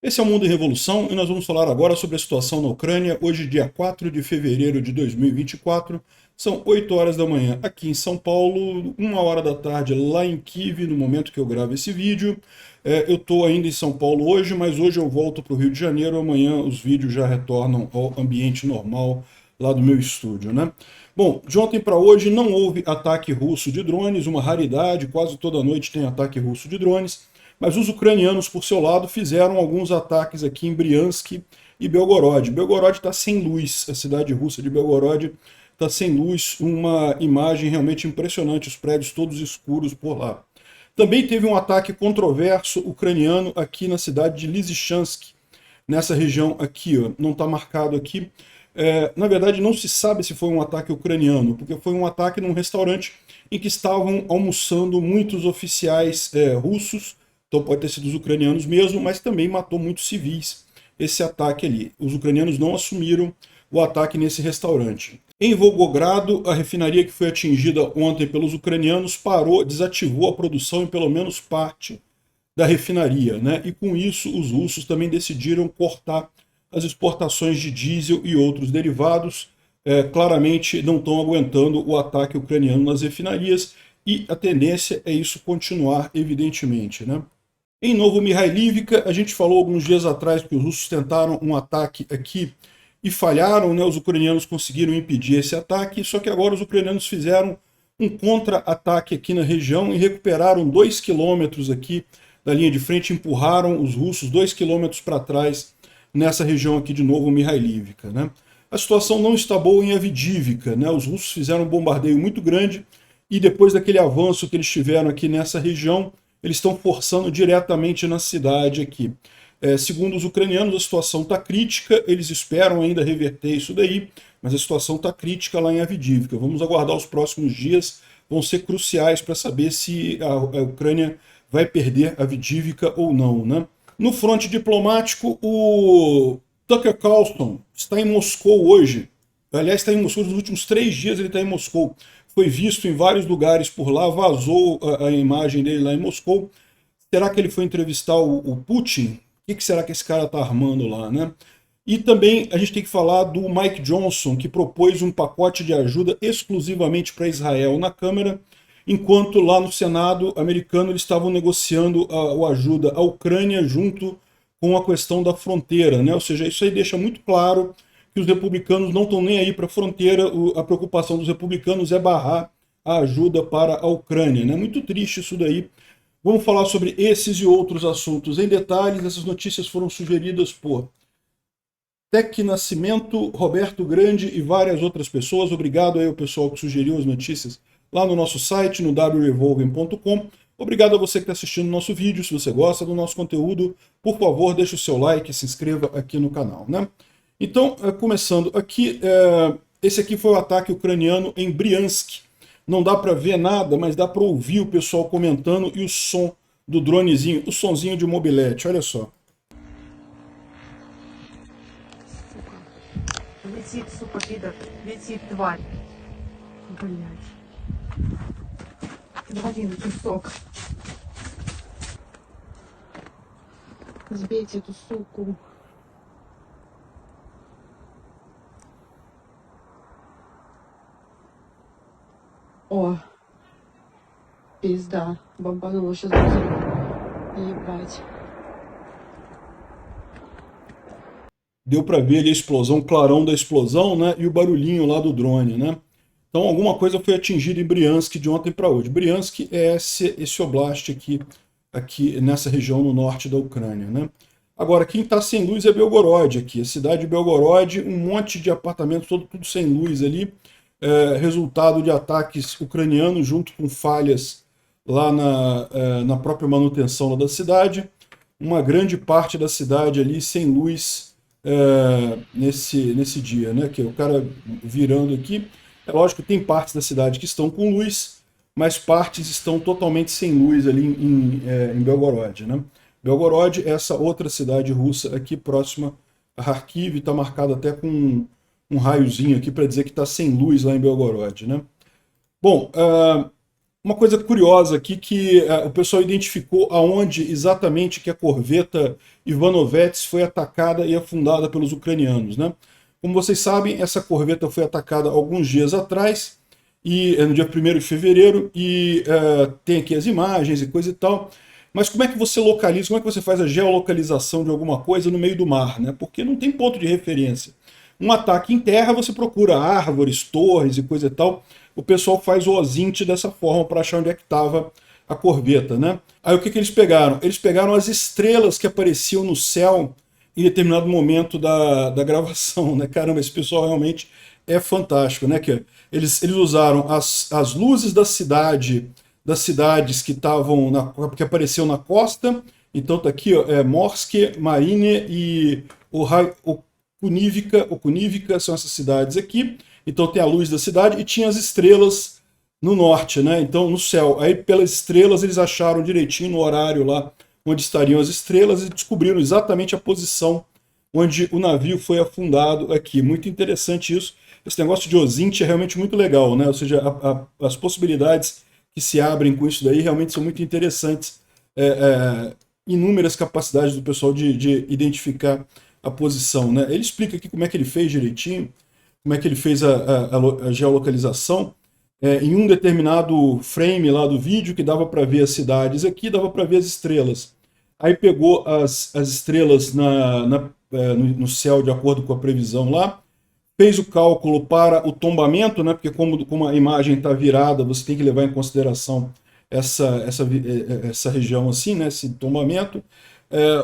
Esse é o Mundo em Revolução e nós vamos falar agora sobre a situação na Ucrânia, hoje dia 4 de fevereiro de 2024, são 8 horas da manhã aqui em São Paulo, 1 hora da tarde lá em Kiev, no momento que eu gravo esse vídeo. Eu estou ainda em São Paulo hoje, mas hoje eu volto para o Rio de Janeiro, amanhã os vídeos já retornam ao ambiente normal lá do meu estúdio, né? Bom, de ontem para hoje não houve ataque russo de drones, uma raridade, quase toda noite tem ataque russo de drones, mas os ucranianos, por seu lado, fizeram alguns ataques aqui em Briansk e Belgorod. Belgorod está sem luz, a cidade russa de Belgorod está sem luz, uma imagem realmente impressionante, os prédios todos escuros por lá. Também teve um ataque controverso ucraniano aqui na cidade de Lysychansk, nessa região aqui, ó, não está marcado aqui. Na verdade, não se sabe se foi um ataque ucraniano, porque foi um ataque num restaurante em que estavam almoçando muitos oficiais russos, então pode ter sido os ucranianos mesmo, mas também matou muitos civis esse ataque ali. Os ucranianos não assumiram o ataque nesse restaurante. Em Volgogrado, a refinaria que foi atingida ontem pelos ucranianos parou, desativou a produção em pelo menos parte da refinaria, né? E com isso os russos também decidiram cortar as exportações de diesel e outros derivados. Claramente não estão aguentando o ataque ucraniano nas refinarias e a tendência é isso continuar, evidentemente, né? Em Novo-Mihailivka, a gente falou alguns dias atrás que os russos tentaram um ataque aqui e falharam, né? Os ucranianos conseguiram impedir esse ataque, só que agora os ucranianos fizeram um contra-ataque aqui na região e recuperaram 2 quilômetros aqui da linha de frente, empurraram os russos 2 quilômetros para trás nessa região aqui de Novo-Mihailivka, né? A situação não está boa em Avdiivka, né? Os russos fizeram um bombardeio muito grande e depois daquele avanço que eles tiveram aqui nessa região, eles estão forçando diretamente na cidade aqui. Segundo os ucranianos, a situação está crítica, eles esperam ainda reverter isso daí, mas a situação está crítica lá em Avdiivka. Vamos aguardar os próximos dias, vão ser cruciais para saber se a Ucrânia vai perder Avdiivka ou não, né? No fronte diplomático, o Tucker Carlson está em Moscou hoje. Aliás, está em Moscou, nos últimos 3 dias ele está em Moscou. Foi visto em vários lugares por lá, vazou a imagem dele lá em Moscou. Será que ele foi entrevistar o Putin? O que será que esse cara está armando lá, né? E também a gente tem que falar do Mike Johnson, que propôs um pacote de ajuda exclusivamente para Israel na Câmara, enquanto lá no Senado americano eles estavam negociando a ajuda à Ucrânia junto com a questão da fronteira, né? Ou seja, isso aí deixa muito claro que os republicanos não estão nem aí para a fronteira, a preocupação dos republicanos é barrar a ajuda para a Ucrânia, né? Muito triste isso daí. Vamos falar sobre esses e outros assuntos em detalhes. Essas notícias foram sugeridas por Tec Nascimento, Roberto Grande e várias outras pessoas. Obrigado aí ao pessoal que sugeriu as notícias lá no nosso site, no wrevolving.com. Obrigado a você que está assistindo o nosso vídeo. Se você gosta do nosso conteúdo, por favor, deixe o seu like e se inscreva aqui no canal, né? Então, começando aqui, esse aqui foi o ataque ucraniano em Briansk. Não dá para ver nada, mas dá para ouvir o pessoal comentando e o som do dronezinho, o sonzinho de mobilete, olha só. Летит, сука, пидор. Летит, тварь. Блядь. Блин, кусок. Сбейте эту суку. О, пизда. Бомбанула сейчас взрыв. Ебать. Deu para ver ali a explosão, o clarão da explosão, né? E o barulhinho lá do drone, né? Então alguma coisa foi atingida em Briansk de ontem para hoje. Briansk é esse oblast aqui nessa região no norte da Ucrânia, né? Agora, quem está sem luz é Belgorod aqui. A cidade de Belgorod, um monte de apartamentos, tudo sem luz ali. Resultado de ataques ucranianos junto com falhas lá na própria manutenção lá da cidade. Uma grande parte da cidade ali sem luz nesse dia, né? Que é o cara virando aqui. É lógico que tem partes da cidade que estão com luz, mas partes estão totalmente sem luz ali em Belgorod, né? Belgorod é essa outra cidade russa aqui próxima a Kharkiv, está marcada até com um raiozinho aqui para dizer que está sem luz lá em Belgorod, né? Bom, uma coisa curiosa aqui que o pessoal identificou aonde exatamente que a corveta Ivanovets foi atacada e afundada pelos ucranianos, né? Como vocês sabem, essa corveta foi atacada alguns dias atrás, e no dia 1º de fevereiro, e tem aqui as imagens e coisa e tal. Mas como é que você localiza, como é que você faz a geolocalização de alguma coisa no meio do mar, né? Porque não tem ponto de referência. Um ataque em terra, você procura árvores, torres e coisa e tal. O pessoal faz o OSINT dessa forma para achar onde é que estava a corveta, né? Aí o que, que eles pegaram? Eles pegaram as estrelas que apareciam no céu em determinado momento da gravação, né? Caramba, esse pessoal realmente é fantástico, né? Que eles usaram as luzes da cidade, das cidades que estavam que apareciam na costa. Então tá aqui, ó, Morsk, Marine e o Kunivica são essas cidades aqui. Então tem a luz da cidade e tinha as estrelas no norte, né? Então no céu. Aí pelas estrelas eles acharam direitinho no horário lá onde estariam as estrelas e descobriram exatamente a posição onde o navio foi afundado aqui. Muito interessante isso. Esse negócio de OSINT é realmente muito legal, né? Ou seja, as possibilidades que se abrem com isso daí realmente são muito interessantes. Inúmeras capacidades do pessoal de identificar a posição, né? Ele explica aqui como é que ele fez direitinho, como é que ele fez a geolocalização. Em um determinado frame lá do vídeo, que dava para ver as cidades aqui, dava para ver as estrelas. Aí pegou as estrelas no céu de acordo com a previsão lá, fez o cálculo para o tombamento, né? Porque como a imagem está virada, você tem que levar em consideração essa região assim, né? Esse tombamento.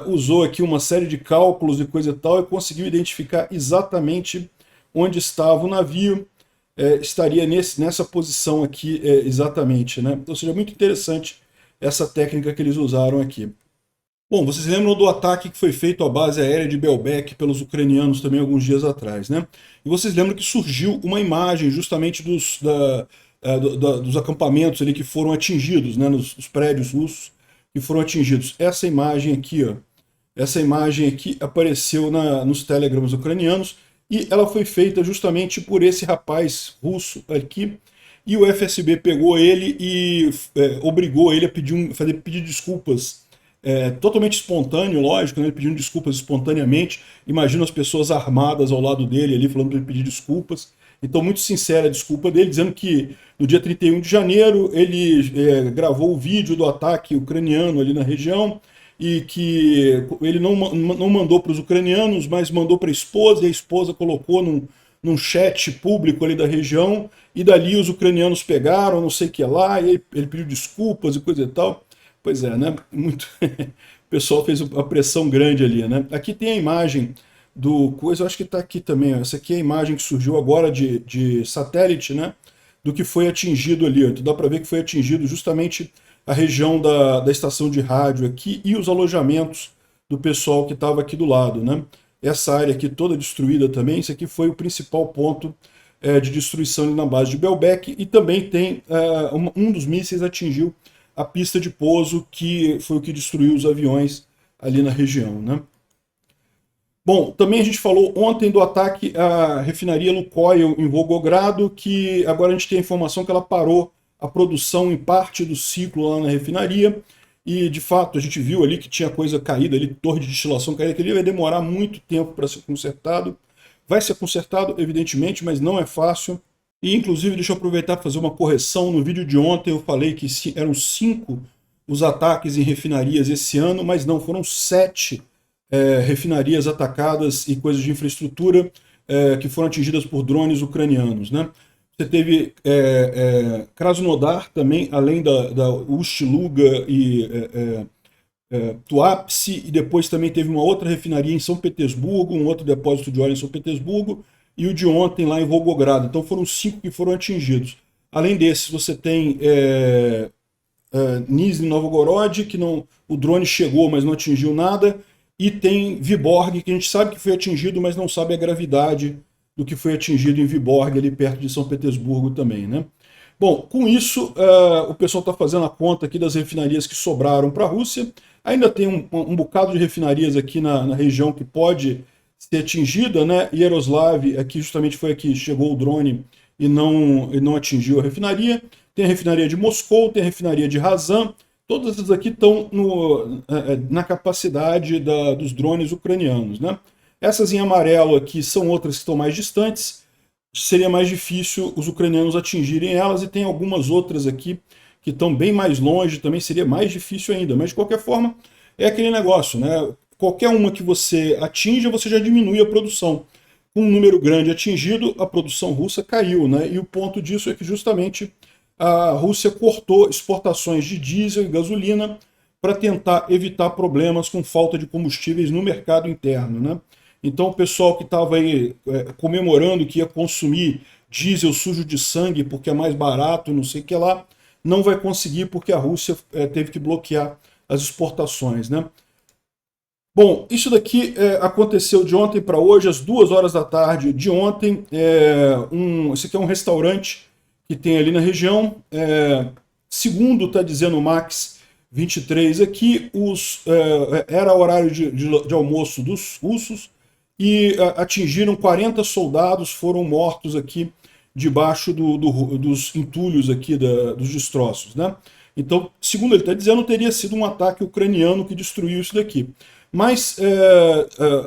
Usou aqui uma série de cálculos e coisa e tal e conseguiu identificar exatamente onde estava o navio, estaria nessa posição aqui exatamente, né? Ou seja, muito interessante essa técnica que eles usaram aqui. Bom, vocês lembram do ataque que foi feito à base aérea de Belbek pelos ucranianos também alguns dias atrás, né? E vocês lembram que surgiu uma imagem justamente dos acampamentos ali que foram atingidos, né? Nos prédios russos que foram atingidos. Essa imagem aqui, ó, essa imagem aqui apareceu nos telegramas ucranianos e ela foi feita justamente por esse rapaz russo aqui. E o FSB pegou ele e obrigou ele a pedir desculpas. Totalmente espontâneo, lógico, né? Ele pedindo desculpas espontaneamente. Imagina as pessoas armadas ao lado dele ali falando para ele pedir desculpas. Então, muito sincera a desculpa dele, dizendo que no dia 31 de janeiro ele gravou o vídeo do ataque ucraniano ali na região e que ele não mandou para os ucranianos, mas mandou para a esposa, e a esposa colocou num chat público ali da região, e dali os ucranianos pegaram, não sei o que lá, e ele pediu desculpas e coisa e tal. Pois é, né? Muito... o pessoal fez uma pressão grande ali, né? Aqui tem a imagem do coisa, eu acho que está aqui também. Ó. Essa aqui é a imagem que surgiu agora de satélite, né? Do que foi atingido ali. Ó. Então dá para ver que foi atingido justamente a região da estação de rádio aqui e os alojamentos do pessoal que estava aqui do lado, né? Essa área aqui toda destruída também. Isso aqui foi o principal ponto de destruição ali na base de Belbek. E também tem um dos mísseis atingiu a pista de pouso, que foi o que destruiu os aviões ali na região, né? Bom, também a gente falou ontem do ataque à refinaria Lukoil em Volgogrado, que agora a gente tem a informação que ela parou a produção em parte do ciclo lá na refinaria, e de fato a gente viu ali que tinha coisa caída ali, torre de destilação caída, que ali vai demorar muito tempo para ser consertado. Vai ser consertado, evidentemente, mas não é fácil. E, inclusive, deixa eu aproveitar para fazer uma correção. No vídeo de ontem eu falei que eram 5 os ataques em refinarias esse ano, mas não, foram 7 refinarias atacadas e coisas de infraestrutura que foram atingidas por drones ucranianos, né? Você teve Krasnodar também, além da Ust-Luga e Tuapse, e depois também teve uma outra refinaria em São Petersburgo, um outro depósito de óleo em São Petersburgo, e o de ontem lá em Volgogrado. Então foram 5 que foram atingidos. Além desses, você tem Nizhny Novgorod, que o drone chegou, mas não atingiu nada, e tem Vyborg, que a gente sabe que foi atingido, mas não sabe a gravidade do que foi atingido em Vyborg, ali perto de São Petersburgo também, né? Bom, com isso, o pessoal está fazendo a conta aqui das refinarias que sobraram para a Rússia. Ainda tem um bocado de refinarias aqui na região que pode ser atingida, né? Yaroslav, aqui justamente foi aqui, chegou o drone não atingiu a refinaria. Tem a refinaria de Moscou, tem a refinaria de Razan. Todas essas aqui estão na capacidade dos drones ucranianos, né? Essas em amarelo aqui são outras que estão mais distantes. Seria mais difícil os ucranianos atingirem elas, e tem algumas outras aqui que estão bem mais longe, também seria mais difícil ainda. Mas, de qualquer forma, é aquele negócio, né? Qualquer uma que você atinja, você já diminui a produção. Com um número grande atingido, a produção russa caiu, né? E o ponto disso é que justamente a Rússia cortou exportações de diesel e gasolina para tentar evitar problemas com falta de combustíveis no mercado interno, né? Então o pessoal que estava aí comemorando que ia consumir diesel sujo de sangue porque é mais barato, não sei o que lá, não vai conseguir porque a Rússia teve que bloquear as exportações, né? Bom, isso daqui aconteceu de ontem para hoje, às 2 horas da tarde de ontem. Esse aqui é um restaurante que tem ali na região. Segundo está dizendo o Max 23 aqui, era horário de almoço dos russos e atingiram 40 soldados, foram mortos aqui debaixo dos entulhos aqui, dos destroços, né? Então, segundo ele está dizendo, teria sido um ataque ucraniano que destruiu isso daqui. Mas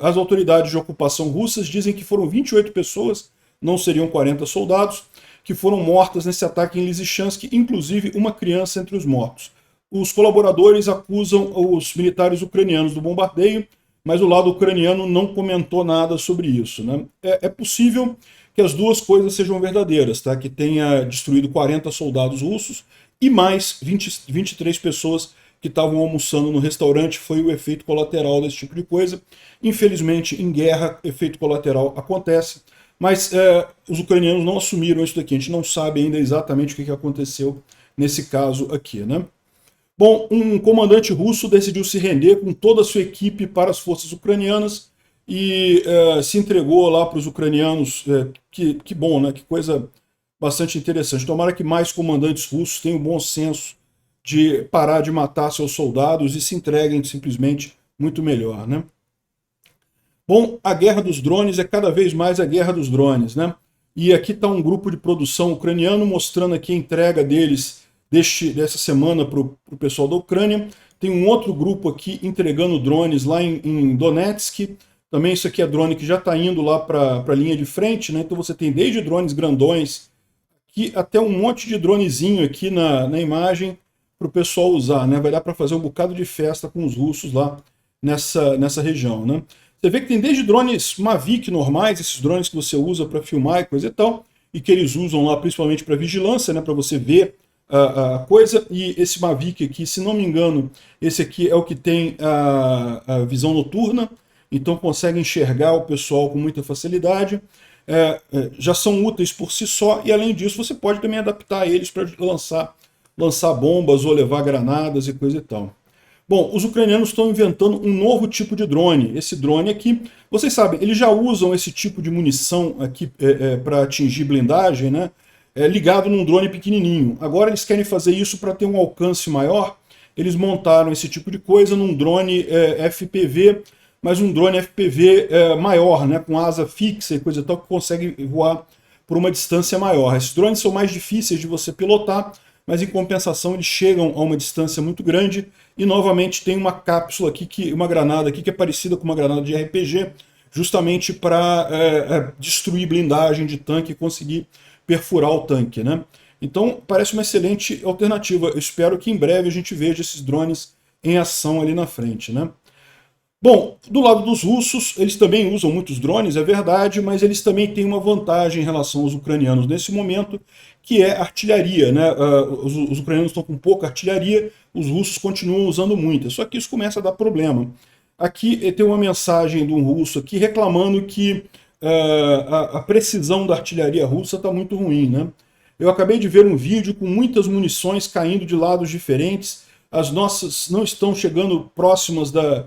as autoridades de ocupação russas dizem que foram 28 pessoas, não seriam 40 soldados, que foram mortas nesse ataque em Lysychansk, inclusive uma criança entre os mortos. Os colaboradores acusam os militares ucranianos do bombardeio, mas o lado ucraniano não comentou nada sobre isso, né? É possível que as duas coisas sejam verdadeiras, tá? Que tenha destruído 40 soldados russos e mais 23 pessoas que estavam almoçando no restaurante. Foi o efeito colateral desse tipo de coisa. Infelizmente, em guerra, efeito colateral acontece, mas os ucranianos não assumiram isso daqui. A gente não sabe ainda exatamente o que aconteceu nesse caso aqui, né? Bom, um comandante russo decidiu se render com toda a sua equipe para as forças ucranianas e se entregou lá para os ucranianos. Que bom, né? Que coisa bastante interessante. Tomara que mais comandantes russos tenham o bom senso de parar de matar seus soldados e se entreguem simplesmente muito melhor, né? Bom, a guerra dos drones é cada vez mais a guerra dos drones, né? E aqui está um grupo de produção ucraniano mostrando aqui a entrega deles dessa semana para o pessoal da Ucrânia. Tem um outro grupo aqui entregando drones lá em Donetsk. Também isso aqui é drone que já está indo lá para a linha de frente, né? Então você tem desde drones grandões aqui até um monte de dronezinho aqui na imagem para o pessoal usar, né? Vai dar para fazer um bocado de festa com os russos lá nessa região, né? Você vê que tem desde drones Mavic normais, esses drones que você usa para filmar e coisa e tal, e que eles usam lá principalmente para vigilância, né? Para você ver a coisa. E esse Mavic aqui, se não me engano, esse aqui é o que tem a visão noturna, então consegue enxergar o pessoal com muita facilidade. Já são úteis por si só, e além disso você pode também adaptar eles para lançar bombas ou levar granadas e coisa e tal. Bom, os ucranianos estão inventando um novo tipo de drone. Esse drone aqui, vocês sabem, eles já usam esse tipo de munição aqui para atingir blindagem, né? Ligado num drone pequenininho. Agora eles querem fazer isso para ter um alcance maior. Eles montaram esse tipo de coisa num drone FPV, mas um drone FPV maior, né, com asa fixa e coisa e tal, que consegue voar por uma distância maior. Esses drones são mais difíceis de você pilotar, mas em compensação eles chegam a uma distância muito grande. E novamente tem uma cápsula aqui, uma granada aqui que é parecida com uma granada de RPG, justamente para destruir blindagem de tanque e conseguir perfurar o tanque, né? Então parece uma excelente alternativa. Eu espero que em breve a gente veja esses drones em ação ali na frente, né? Bom, do lado dos russos, eles também usam muitos drones, é verdade, mas eles também têm uma vantagem em relação aos ucranianos nesse momento, que é artilharia, né? Os ucranianos estão com pouca artilharia, os russos continuam usando muita, só que isso começa a dar problema. Aqui tem uma mensagem de um russo aqui reclamando que a precisão da artilharia russa está muito ruim, né? Eu acabei de ver um vídeo com muitas munições caindo de lados diferentes, as nossas não estão chegando próximas da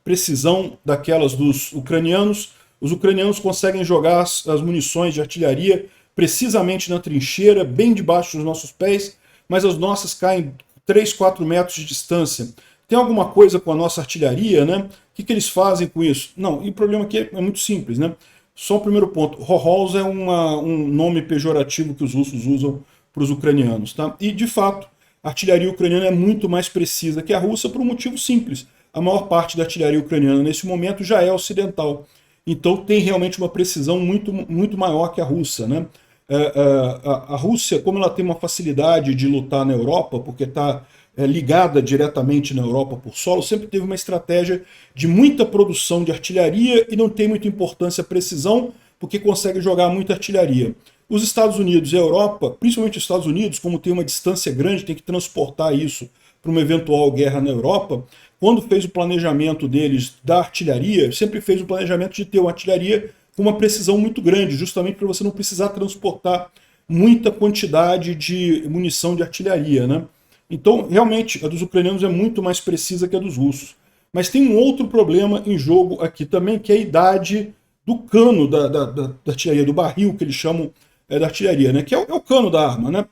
precisão daquelas dos ucranianos. Os ucranianos conseguem jogar as munições de artilharia precisamente na trincheira, bem debaixo dos nossos pés, mas as nossas caem 3, 4 metros de distância. Tem alguma coisa com a nossa artilharia, né? O que eles fazem com isso? Não, e o problema aqui é muito simples, né? Só o primeiro ponto. Hohols é um nome pejorativo que os russos usam para os ucranianos. Tá? E, de fato, a artilharia ucraniana é muito mais precisa que a russa por um motivo simples. A maior parte da artilharia ucraniana nesse momento já é ocidental. Então tem realmente uma precisão muito maior que a russa. Né? A Rússia, como ela tem uma facilidade de lutar na Europa, porque está ligada diretamente na Europa por solo, sempre teve uma estratégia de muita produção de artilharia e não tem muita importância a precisão, porque consegue jogar muita artilharia. Os Estados Unidos e a Europa, principalmente os Estados Unidos, como tem uma distância grande, tem que transportar isso para uma eventual guerra na Europa, quando fez o planejamento deles da artilharia, sempre fez o planejamento de ter uma artilharia com uma precisão muito grande, justamente para você não precisar transportar muita quantidade de munição de artilharia, né? Então, realmente, a dos ucranianos é muito mais precisa que a dos russos. Mas tem um outro problema em jogo aqui também, que é a idade do cano da artilharia, do barril, que eles chamam da artilharia, né? Que é o cano da arma, né?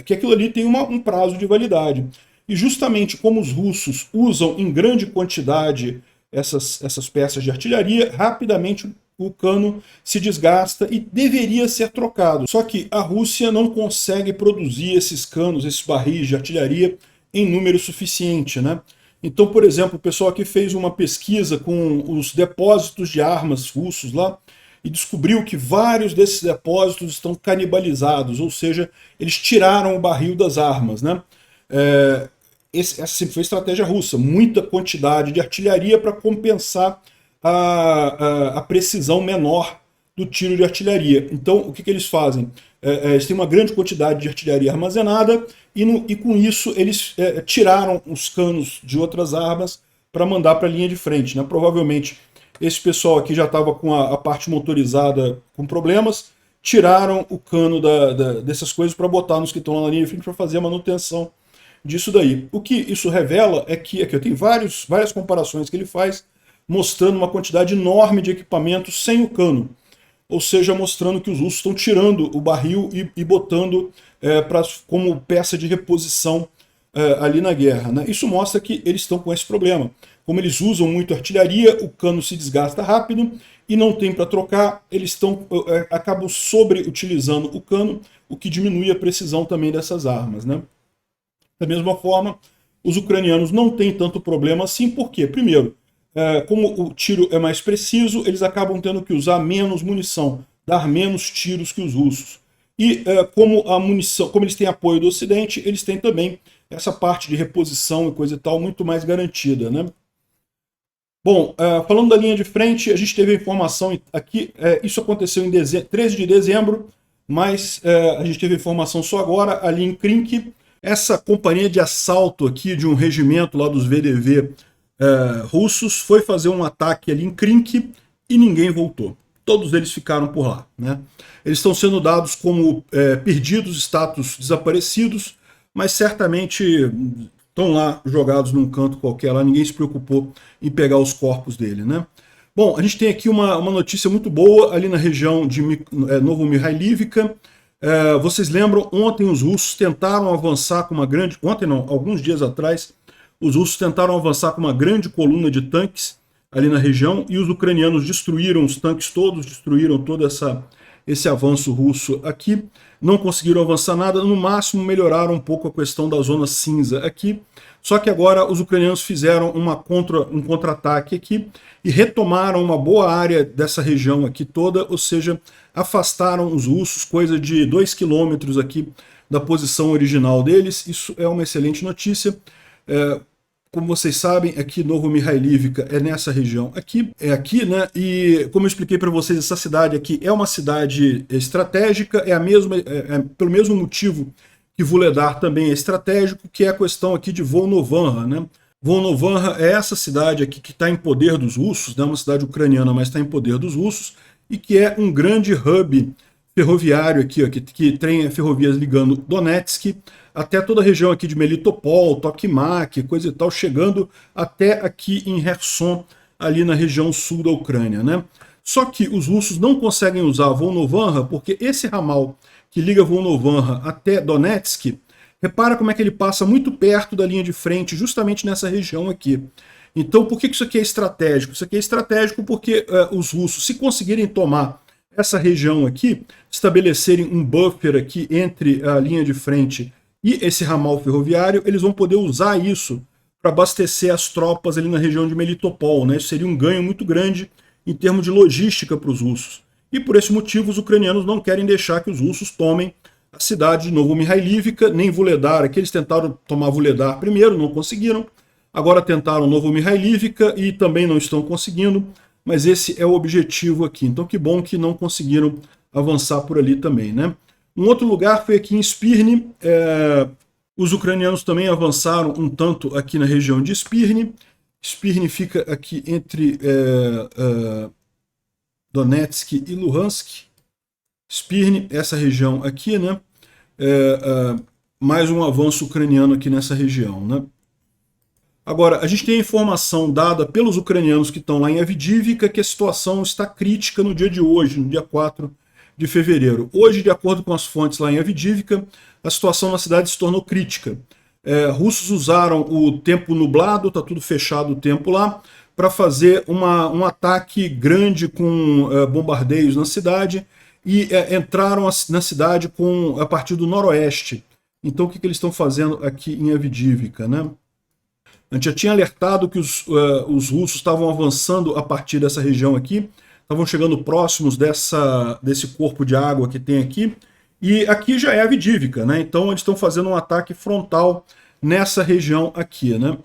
Que aquilo ali tem um prazo de validade. E justamente como os russos usam em grande quantidade essas peças de artilharia, rapidamente o cano se desgasta e deveria ser trocado. Só que a Rússia não consegue produzir esses canos, esses barris de artilharia em número suficiente, né? Então, por exemplo, o pessoal aqui fez uma pesquisa com os depósitos de armas russos lá e descobriu que vários desses depósitos estão canibalizados, ou seja, eles tiraram o barril das armas, né? Essa sempre foi a estratégia russa, muita quantidade de artilharia para compensar a precisão menor do tiro de artilharia. Então, o que eles fazem? Eles têm uma grande quantidade de artilharia armazenada e com isso eles tiraram os canos de outras armas para mandar para a linha de frente. Né? Provavelmente esse pessoal aqui já estava com a parte motorizada com problemas, tiraram o cano dessas coisas para botar nos que estão lá na linha de frente para fazer a manutenção disso daí. O que isso revela é que aqui eu tenho várias comparações que ele faz mostrando uma quantidade enorme de equipamentos sem o cano. Ou seja, mostrando que os russos estão tirando o barril e botando como peça de reposição ali na guerra. Né? Isso mostra que eles estão com esse problema. Como eles usam muito artilharia, o cano se desgasta rápido e não tem para trocar, eles acabam sobreutilizando o cano, o que diminui a precisão também dessas armas. Né? Da mesma forma, os ucranianos não têm tanto problema assim, por quê? Primeiro, como o tiro é mais preciso, eles acabam tendo que usar menos munição, dar menos tiros que os russos. E como a munição, como eles têm apoio do Ocidente, eles têm também essa parte de reposição e coisa e tal muito mais garantida, né? Bom, falando da linha de frente, a gente teve a informação aqui, isso aconteceu em 13 de dezembro, mas a gente teve a informação só agora, ali em Krink, essa companhia de assalto aqui de um regimento lá dos VDV russos foi fazer um ataque ali em Krink e ninguém voltou. Todos eles ficaram por lá. Né? Eles estão sendo dados como perdidos, status desaparecidos, mas certamente estão lá jogados num canto qualquer lá, ninguém se preocupou em pegar os corpos dele. Né? Bom, a gente tem aqui uma notícia muito boa ali na região de Novomihailivka. Vocês lembram, ontem os russos tentaram avançar com uma grande... Ontem não, alguns dias atrás, os russos tentaram avançar com uma grande coluna de tanques ali na região e os ucranianos destruíram os tanques todos, destruíram todo esse avanço russo aqui. Não conseguiram avançar nada, no máximo melhoraram um pouco a questão da zona cinza aqui. Só que agora os ucranianos fizeram um contra-ataque aqui e retomaram uma boa área dessa região aqui toda, ou seja, afastaram os russos, coisa de 2 quilômetros aqui da posição original deles. Isso é uma excelente notícia. Como vocês sabem, aqui Novomihailivka é nessa região aqui, né? E como eu expliquei para vocês, essa cidade aqui é uma cidade estratégica, pelo mesmo motivo que Vuhledar também é estratégico, que é a questão aqui de Volnovakha, né? Volnovakha é essa cidade aqui que está em poder dos russos, né? Uma cidade ucraniana, mas está em poder dos russos, e que é um grande hub ferroviário aqui, ó, que tem ferrovias ligando Donetsk até toda a região aqui de Melitopol, Tokmak, coisa e tal, chegando até aqui em Kherson, ali na região sul da Ucrânia, né? Só que os russos não conseguem usar Volnovakha porque esse ramal que liga Volnovakha até Donetsk, repara como é que ele passa muito perto da linha de frente, justamente nessa região aqui. Então, por que isso aqui é estratégico? Isso aqui é estratégico porque os russos, se conseguirem tomar essa região aqui, estabelecerem um buffer aqui entre a linha de frente e esse ramal ferroviário, eles vão poder usar isso para abastecer as tropas ali na região de Melitopol, né? Isso seria um ganho muito grande em termos de logística para os russos. E por esse motivo, os ucranianos não querem deixar que os russos tomem a cidade de Novomihailivka, nem Vuhledar. Aqui eles tentaram tomar Vuhledar primeiro, não conseguiram. Agora tentaram Novomihailivka e também não estão conseguindo, mas esse é o objetivo aqui. Então que bom que não conseguiram avançar por ali também, né? Um outro lugar foi aqui em Spirne. Os ucranianos também avançaram um tanto aqui na região de Spirne. Spirne fica aqui entre Donetsk e Luhansk. Spirne, essa região aqui, né? Mais um avanço ucraniano aqui nessa região, né? Agora, a gente tem a informação dada pelos ucranianos que estão lá em Avdiivka que a situação está crítica no dia de hoje, no dia 4 de fevereiro. Hoje, de acordo com as fontes lá em Avdiivka, a situação na cidade se tornou crítica. Russos usaram o tempo nublado, está tudo fechado o tempo lá, para fazer um ataque grande com bombardeios na cidade e entraram na cidade a partir do noroeste. Então, o que eles estão fazendo aqui em Avdiivka, né? A gente já tinha alertado que os russos estavam avançando a partir dessa região aqui, estavam chegando próximos desse corpo de água que tem aqui, e aqui já é Avdiivka, né? Então eles estão fazendo um ataque frontal nessa região aqui, né?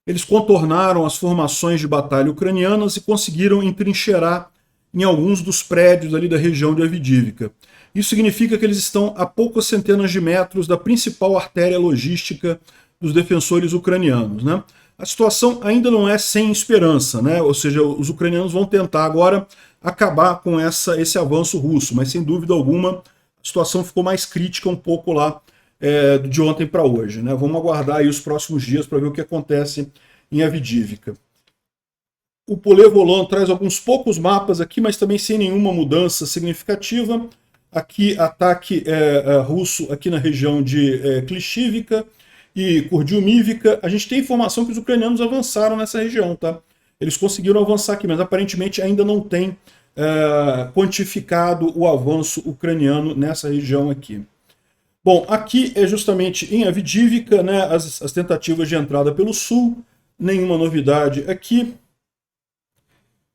Eles contornaram as formações de batalha ucranianas e conseguiram entrincheirar em alguns dos prédios ali da região de Avdiivka. Isso significa que eles estão a poucas centenas de metros da principal artéria logística dos defensores ucranianos, né? A situação ainda não é sem esperança, né? Ou seja, os ucranianos vão tentar agora acabar com esse avanço russo, mas sem dúvida alguma a situação ficou mais crítica um pouco lá de ontem para hoje, né? Vamos aguardar aí os próximos dias para ver o que acontece em Avdiivka. O Polé-Volon traz alguns poucos mapas aqui, mas também sem nenhuma mudança significativa. Aqui, ataque russo aqui na região de Klishivka e Kurdyumivka. A gente tem informação que os ucranianos avançaram nessa região, tá? Eles conseguiram avançar aqui, mas aparentemente ainda não tem quantificado o avanço ucraniano nessa região aqui. Bom, aqui é justamente em Avdiivka, né, as tentativas de entrada pelo sul, nenhuma novidade aqui.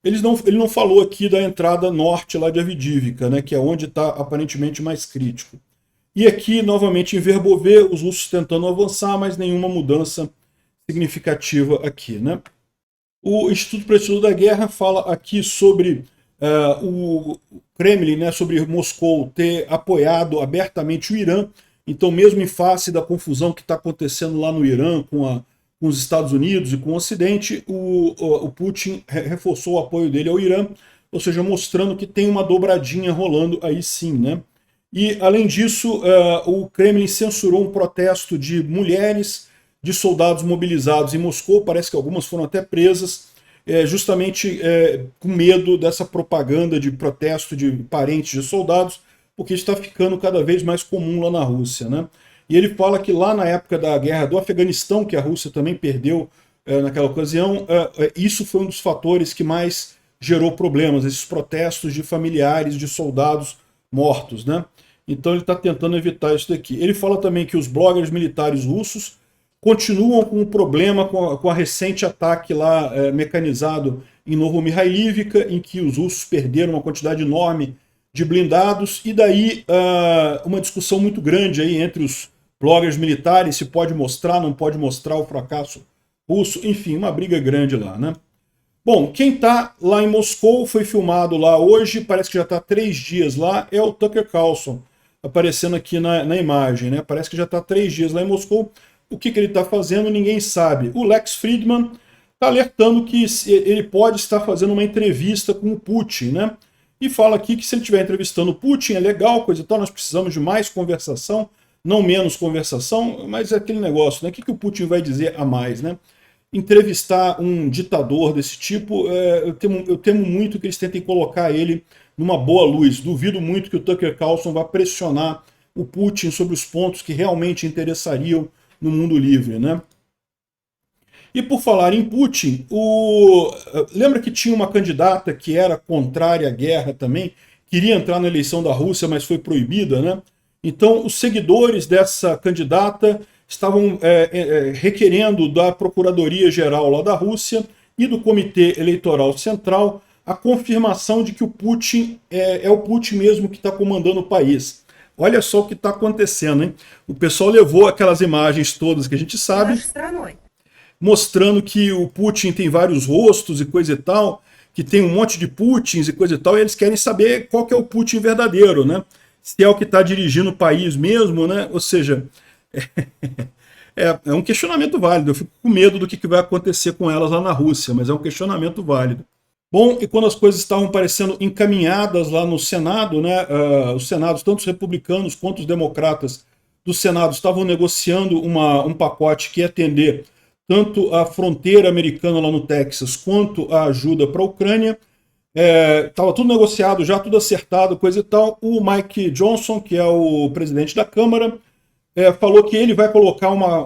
Ele não falou aqui da entrada norte lá de Avdiivka, né, que é onde está aparentemente mais crítico. E aqui, novamente, em Verbove, os russos tentando avançar, mas nenhuma mudança significativa aqui, né? O Instituto para o Estudo da Guerra fala aqui sobre o Kremlin, né, sobre Moscou ter apoiado abertamente o Irã. Então, mesmo em face da confusão que está acontecendo lá no Irã com os Estados Unidos e com o Ocidente, o Putin reforçou o apoio dele ao Irã, ou seja, mostrando que tem uma dobradinha rolando aí sim, né? E, além disso, o Kremlin censurou um protesto de mulheres, de soldados mobilizados em Moscou, parece que algumas foram até presas, justamente com medo dessa propaganda de protesto de parentes de soldados, porque isso está ficando cada vez mais comum lá na Rússia, né? E ele fala que lá na época da guerra do Afeganistão, que a Rússia também perdeu naquela ocasião, isso foi um dos fatores que mais gerou problemas, esses protestos de familiares de soldados mortos, né? Então ele está tentando evitar isso daqui. Ele fala também que os bloggers militares russos continuam com o problema com a recente ataque lá mecanizado em Novomihailivka, em que os russos perderam uma quantidade enorme de blindados, e daí uma discussão muito grande aí entre os bloggers militares, se pode mostrar, não pode mostrar o fracasso russo, enfim, uma briga grande lá, né? Bom, quem está lá em Moscou, foi filmado lá hoje, parece que já está há 3 dias lá, é o Tucker Carlson, aparecendo aqui na imagem, né? Parece que já está há 3 dias lá em Moscou. O que ele está fazendo, ninguém sabe. O Lex Fridman está alertando que ele pode estar fazendo uma entrevista com o Putin, né? E fala aqui que se ele estiver entrevistando o Putin, é legal, coisa e tal, nós precisamos de mais conversação, não menos conversação, mas é aquele negócio, né? O que o Putin vai dizer a mais, né? Entrevistar um ditador desse tipo, eu temo muito que eles tentem colocar ele numa boa luz. Duvido muito que o Tucker Carlson vá pressionar o Putin sobre os pontos que realmente interessariam no mundo livre, né? E por falar em Putin, lembra que tinha uma candidata que era contrária à guerra também, queria entrar na eleição da Rússia, mas foi proibida, né? Então, os seguidores dessa candidata estavam requerendo da Procuradoria-Geral lá da Rússia e do Comitê Eleitoral Central a confirmação de que o Putin é o Putin mesmo que está comandando o país. Olha só o que está acontecendo, hein? O pessoal levou aquelas imagens todas que a gente sabe, mostrando que o Putin tem vários rostos e coisa e tal, que tem um monte de Putins e coisa e tal, e eles querem saber qual que é o Putin verdadeiro, né? Se é o que está dirigindo o país mesmo, né? Ou seja, é um questionamento válido. Eu fico com medo do que vai acontecer com elas lá na Rússia, mas é um questionamento válido. Bom, e quando as coisas estavam parecendo encaminhadas lá no Senado, né? Os senados, tanto os republicanos quanto os democratas do Senado, estavam negociando um pacote que ia atender tanto a fronteira americana lá no Texas, quanto a ajuda para a Ucrânia. Estava tudo negociado já, tudo acertado, coisa e tal. O Mike Johnson, que é o presidente da Câmara, falou que ele vai colocar uma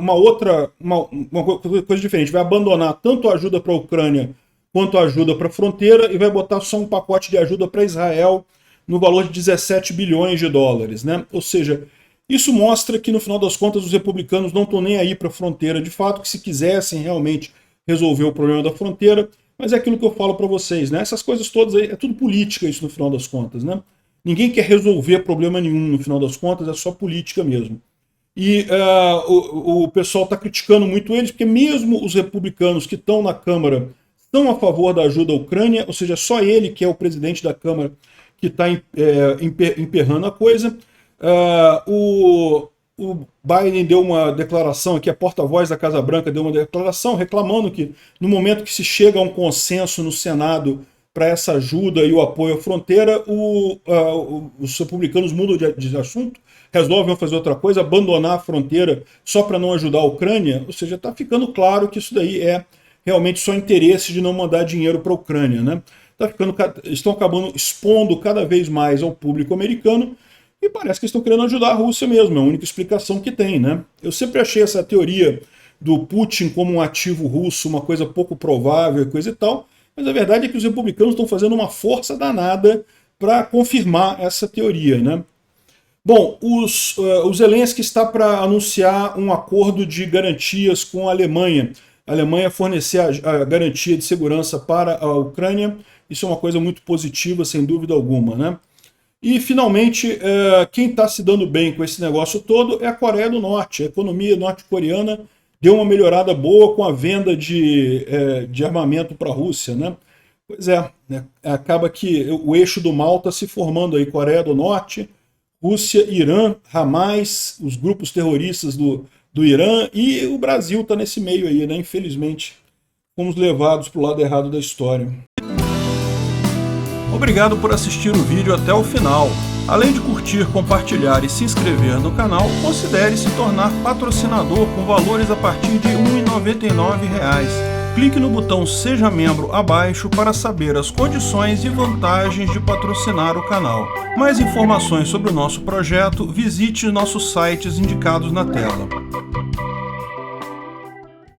coisa diferente, vai abandonar tanto a ajuda para a Ucrânia quanto a ajuda para a fronteira e vai botar só um pacote de ajuda para Israel no valor de 17 bilhões de dólares, né? Ou seja, isso mostra que, no final das contas, os republicanos não estão nem aí para a fronteira, de fato, que se quisessem realmente resolver o problema da fronteira, mas é aquilo que eu falo para vocês, né? Essas coisas todas aí, é tudo política isso no final das contas, né? Ninguém quer resolver problema nenhum no final das contas, é só política mesmo. E o pessoal está criticando muito eles, porque mesmo os republicanos que estão na Câmara estão a favor da ajuda à Ucrânia, ou seja, só ele, que é o presidente da Câmara, que está emperrando a coisa. O Biden deu uma declaração aqui, a porta-voz da Casa Branca deu uma declaração reclamando que no momento que se chega a um consenso no Senado para essa ajuda e o apoio à fronteira, os republicanos mudam de assunto, resolvem fazer outra coisa, abandonar a fronteira só para não ajudar a Ucrânia. Ou seja, está ficando claro que isso daí é realmente só interesse de não mandar dinheiro para a Ucrânia, né? Estão acabando expondo cada vez mais ao público americano e parece que estão querendo ajudar a Rússia mesmo, é a única explicação que tem, né? Eu sempre achei essa teoria do Putin como um ativo russo uma coisa pouco provável e coisa e tal, mas a verdade é que os republicanos estão fazendo uma força danada para confirmar essa teoria, né? Bom, o Zelensky está para anunciar um acordo de garantias com a Alemanha. A Alemanha fornecer a garantia de segurança para a Ucrânia, isso é uma coisa muito positiva, sem dúvida alguma, né? E, finalmente, quem está se dando bem com esse negócio todo é a Coreia do Norte. A economia norte-coreana deu uma melhorada boa com a venda de armamento para a Rússia, né? Pois né? Acaba que o eixo do mal está se formando aí, Coreia do Norte, Rússia, Irã, Hamas, os grupos terroristas do Irã, e o Brasil está nesse meio aí, né? Infelizmente, fomos levados para o lado errado da história. Obrigado por assistir o vídeo até o final. Além de curtir, compartilhar e se inscrever no canal, considere se tornar patrocinador com valores a partir de R$ 1,99. Clique no botão Seja Membro abaixo para saber as condições e vantagens de patrocinar o canal. Mais informações sobre o nosso projeto, visite nossos sites indicados na tela.